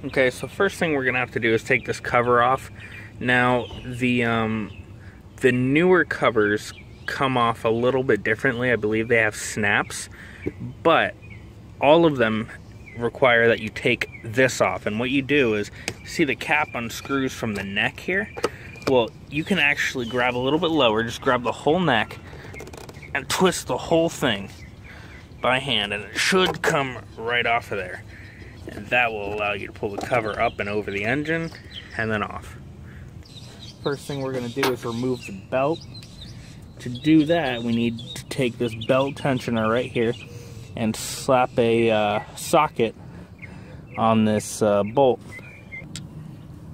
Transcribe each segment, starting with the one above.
Okay, so first thing we're gonna have to do is take this cover off. Now, the newer covers come off a little bit differently. I believe they have snaps, but all of them require that you take this off. And what you do is, see the cap unscrews from the neck here? Well, you can actually grab a little bit lower, just grab the whole neck and twist the whole thing by hand, and it should come right off of there. And that will allow you to pull the cover up and over the engine and then off. First thing we're going to do is remove the belt. To do that, we need to take this belt tensioner right here and slap a socket on this bolt.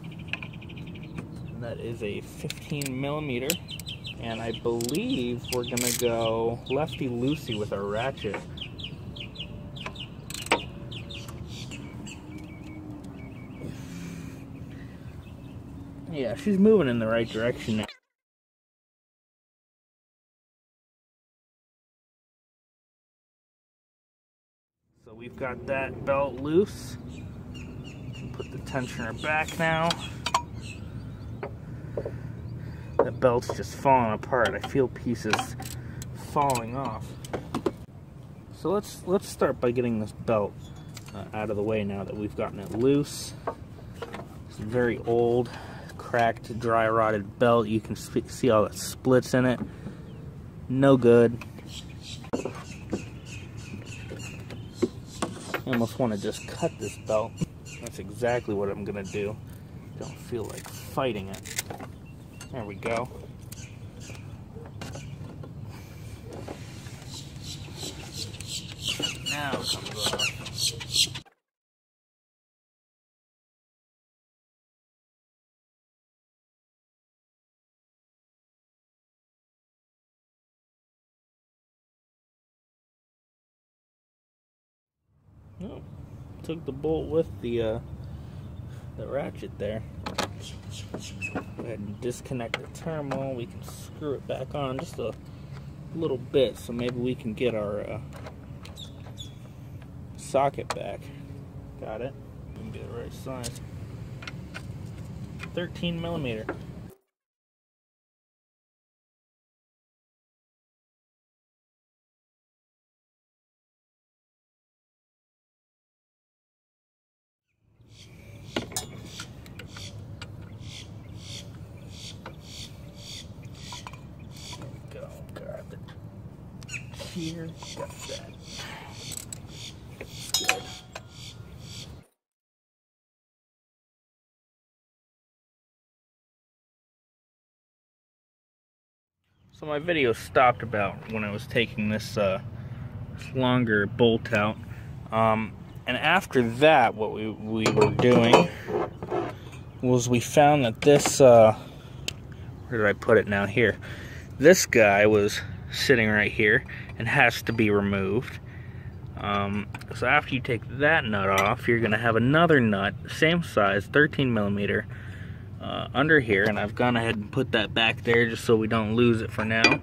And that is a 15mm, and I believe we're going to go lefty-loosey with our ratchet. Yeah, she's moving in the right direction now. So we've got that belt loose. Can put the tensioner back now. That belt's just falling apart. I feel pieces falling off. So let's start by getting this belt out of the way now that we've gotten it loose. It's very old, cracked, dry rotted belt. You can see all the splits in it. No good. I almost want to just cut this belt. That's exactly what I'm gonna do. Don't feel like fighting it. There we go. Now it comes off. Oh, took the bolt with the ratchet there. Go ahead and disconnect the terminal. We can screw it back on just a little bit, so maybe we can get our socket back. Got it. We can get it right size. 13mm. Here, got that. Good. So my video stopped about when I was taking this longer bolt out, and after that, what we were doing was we found that this where did I put it now? Here, this guy was sitting right here and has to be removed. So after you take that nut off, you're gonna have another nut, same size, 13mm, under here, and I've gone ahead and put that back there just so we don't lose it for now.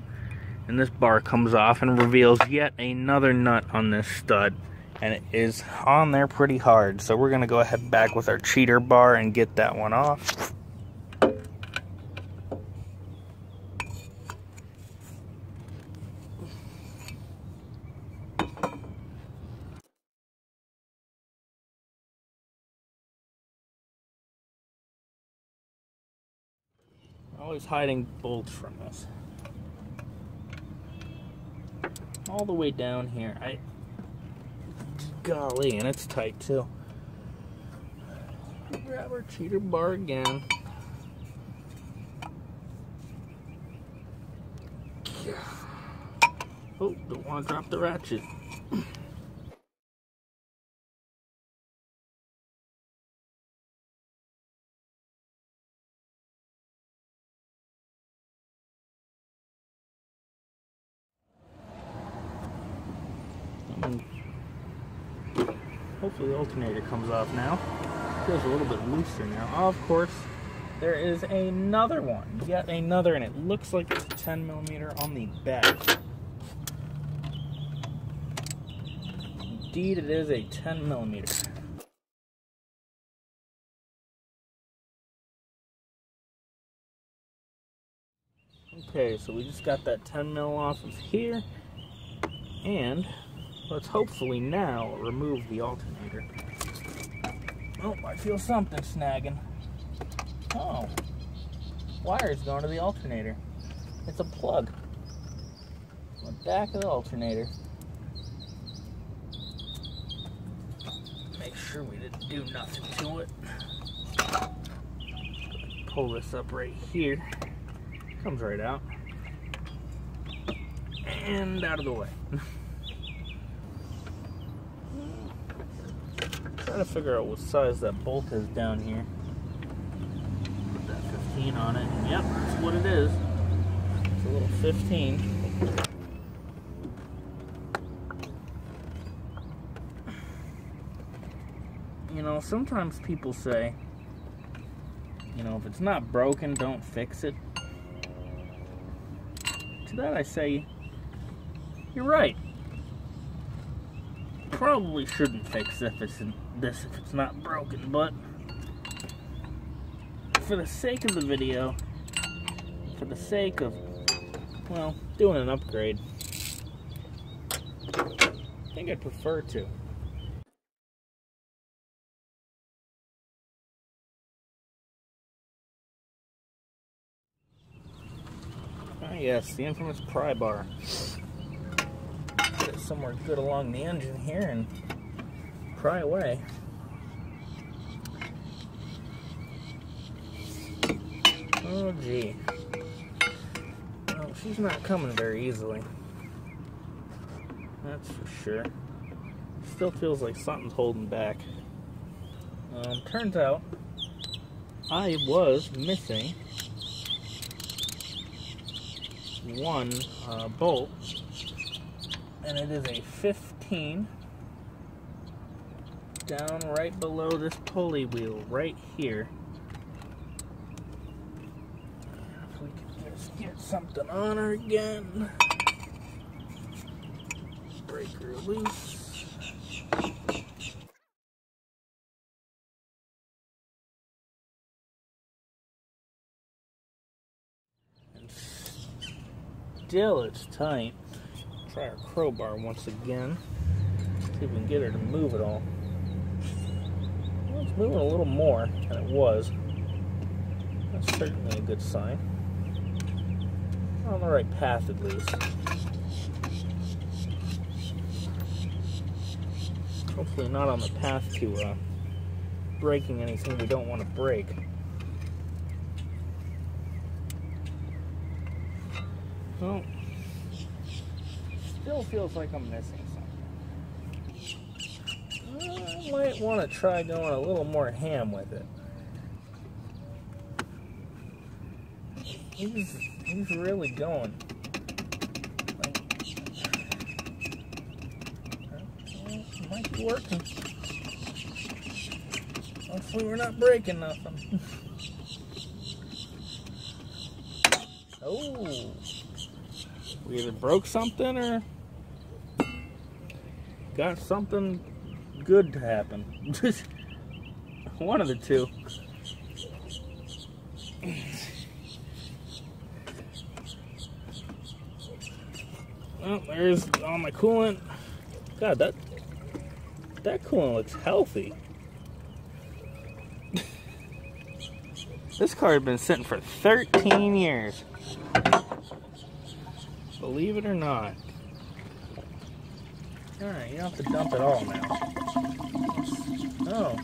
And this bar comes off and reveals yet another nut on this stud, and it is on there pretty hard. So we're gonna go ahead back with our cheater bar and get that one off. Always hiding bolts from this. All the way down here. Golly, and it's tight too. Grab our cheater bar again. Oh, don't want to drop the ratchet. Hopefully the alternator comes off now. Feels a little bit looser now. Oh, of course, there is another one. Yet another, and it looks like it's 10mm on the back. Indeed, it is a 10mm. Okay, so we just got that 10 mil off of here, and let's hopefully now remove the alternator. Oh, I feel something snagging. Oh, wire's going to the alternator. It's a plug on the back of the alternator. Make sure we didn't do nothing to it. Pull this up right here. Comes right out. And out of the way. Trying to figure out what size that bolt is down here. Put that 15 on it. Yep, that's what it is. It's a little 15. You know, sometimes people say, you know, if it's not broken, don't fix it. To that I say, you're right. Probably shouldn't fix if it's not broken, but for the sake of the video, for the sake of, well, doing an upgrade, I think I'd prefer to. Ah yes, the infamous pry bar. Put it somewhere good along the engine here and pry away. Oh gee. Well, she's not coming very easily. That's for sure. Still feels like something's holding back. Turns out I was missing one bolt, and it is a 15 down right below this pulley wheel right here. If we can just get something on her again. Break her loose. Still it's tight. Try our crowbar once again. See if we can get her to move it all. Well, it's moving a little more than it was. That's certainly a good sign. On the right path at least. Hopefully not on the path to breaking anything we don't want to break. Well, still feels like I'm missing something. I might want to try going a little more ham with it. He's really going. Like, it might be working. Hopefully we're not breaking nothing. Oh. We either broke something or got something good to happen. One of the two. Well, there's all my coolant. God, that coolant looks healthy. This car had been sitting for 13 years. Believe it or not. Alright, you don't have to dump it all now. Oh.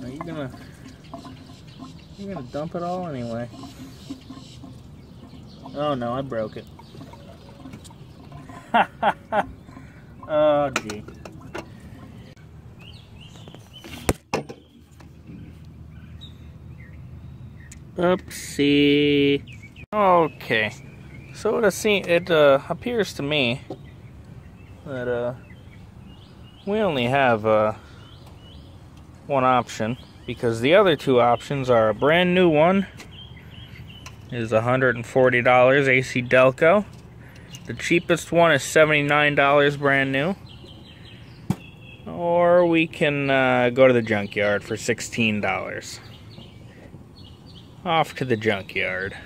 Are you gonna dump it all anyway? Oh no, I broke it. Oh gee. Oopsie. Okay. So it appears to me that we only have one option, because the other two options are a brand new one is $140 AC Delco. The cheapest one is $79 brand new. Or we can go to the junkyard for $16. Off to the junkyard.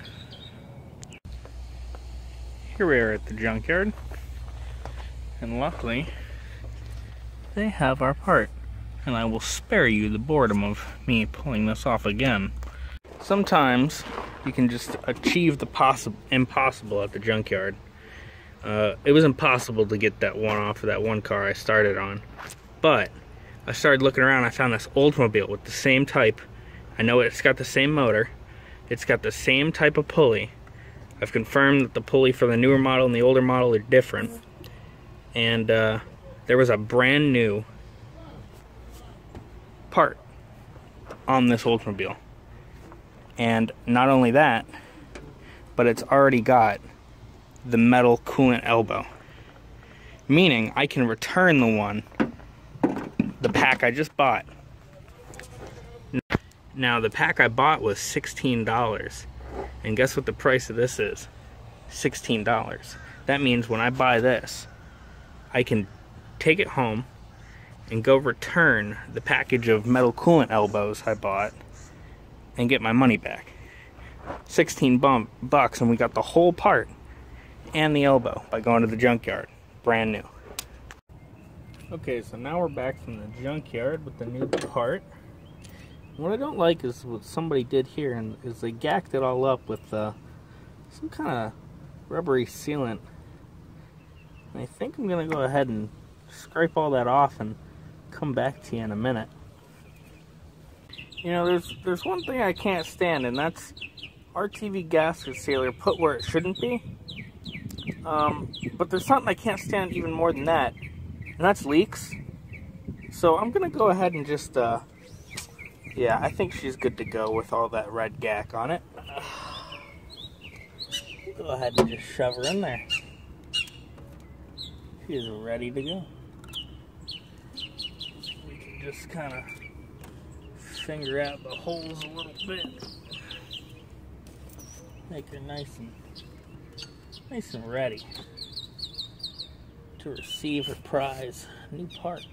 here we are at the junkyard, and luckily they have our part, and I will spare you the boredom of me pulling this off again. Sometimes you can just achieve the impossible at the junkyard. It was impossible to get that one off of that one car I started on, but I started looking around. I found this Oldsmobile with the same type. I know it's got the same motor, it's got the same type of pulley. I've confirmed that the pulley for the newer model and the older model are different, and there was a brand new part on this Oldsmobile. And not only that, but it's already got the metal coolant elbow. Meaning I can return the pack I just bought. Now the pack I bought was $16. And guess what the price of this is? $16. That means when I buy this, I can take it home and go return the package of metal coolant elbows I bought and get my money back. 16 bucks, and we got the whole part and the elbow by going to the junkyard. Brand new. Okay, so now we're back from the junkyard with the new part. What I don't like is what somebody did here, and is they gacked it all up with some kind of rubbery sealant. And I think I'm gonna go ahead and scrape all that off and come back to you in a minute. You know, there's one thing I can't stand, and that's RTV gasket sealer put where it shouldn't be. But there's something I can't stand even more than that, and that's leaks. So I'm gonna go ahead and just, yeah, I think she's good to go with all that red gack on it. Go ahead and just shove her in there. She's ready to go. We can just kind of finger out the holes a little bit. Make her nice and ready to receive her prize, new part.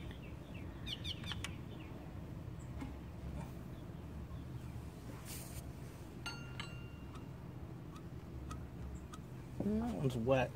That one's wet.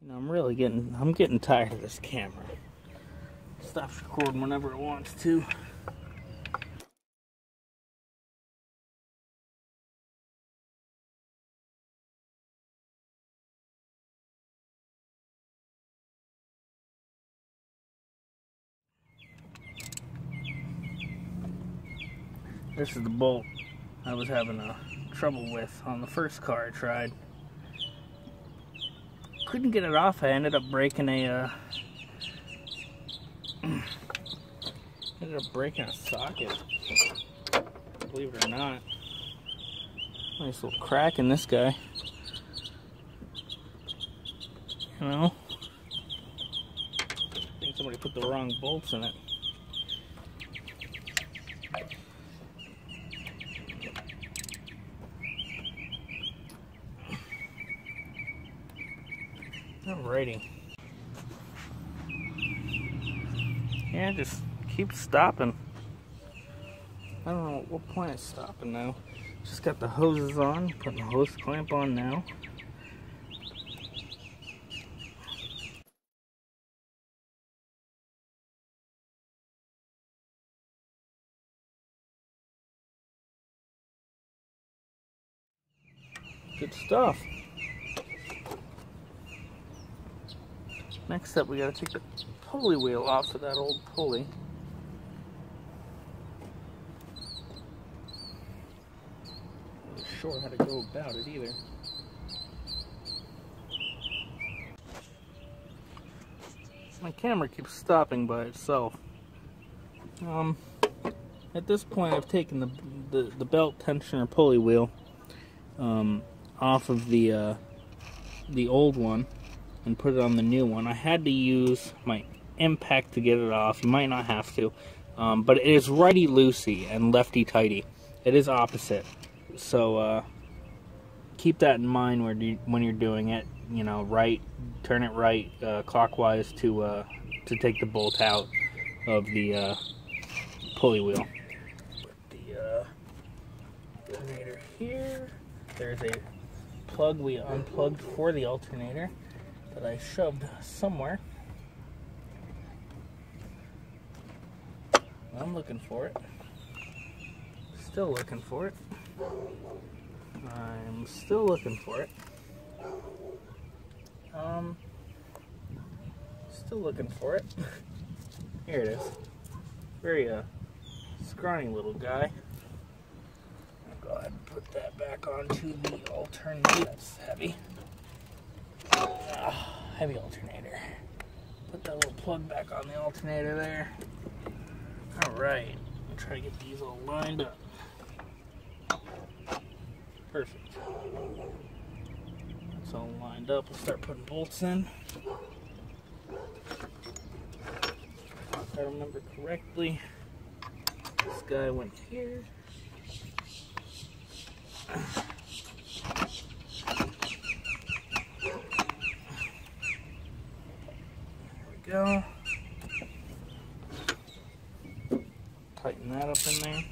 You know, I'm getting tired of this camera. It stops recording whenever it wants to. This is the bolt I was having trouble with on the first car I tried. Couldn't get it off. I ended up breaking a socket, believe it or not. Nice little crack in this guy, you know. I think somebody put the wrong bolts in it. Alrighty. Yeah, just keep stopping. I don't know at what point it's stopping now. Just got the hoses on, putting the hose clamp on now. Good stuff. Next up, we gotta take the pulley wheel off of that old pulley. Not really sure how to go about it either. My camera keeps stopping by itself. At this point, I've taken the belt tensioner pulley wheel off of the old one and put it on the new one. I had to use my impact to get it off. You might not have to, but it is righty-loosey and lefty-tighty. It is opposite, so keep that in mind when you're doing it. You know, turn it right clockwise to take the bolt out of the pulley wheel. Put the alternator here. There's a plug we unplugged for the alternator that I shoved somewhere. I'm looking for it. Still looking for it. I'm still looking for it. Still looking for it. Here it is. Very scrawny little guy. I'll go ahead and put that back onto the alternator. That's heavy. Heavy alternator. Put that little plug back on the alternator there. Alright. I'll try to get these all lined up. Perfect. It's all lined up. We'll start putting bolts in. If I remember correctly, this guy went here. There we go. Tighten that up in there.